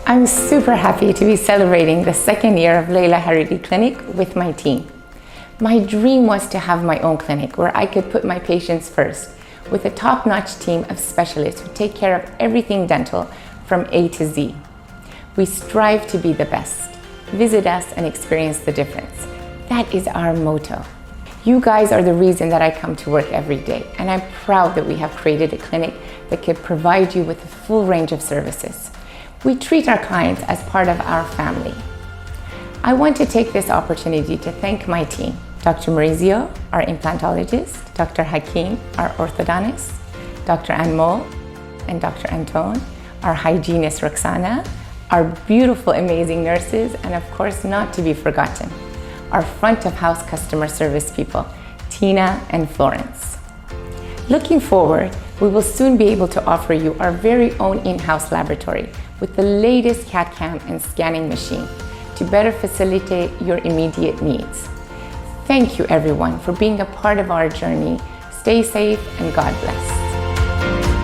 I'm super happy to be celebrating the second year of Leila Hariri Clinic with my team. My dream was to have my own clinic where I could put my patients first, with a top-notch team of specialists who take care of everything dental from A to Z. We strive to be the best. Visit us and experience the difference. That is our motto. You guys are the reason that I come to work every day, and I'm proud that we have created a clinic that can provide you with a full range of services. We treat our clients as part of our family. I want to take this opportunity to thank my team, Dr. Maurizio, our implantologist, Dr. Hakim, our orthodontist, Dr. Anmol, and Dr. Antone, our hygienist Roxana, our beautiful, amazing nurses, and of course, not to be forgotten, our front of house customer service people, Tina and Florence. Looking forward, we will soon be able to offer you our very own in-house laboratory with the latest CAD/CAM and scanning machine to better facilitate your immediate needs. Thank you everyone for being a part of our journey. Stay safe and God bless.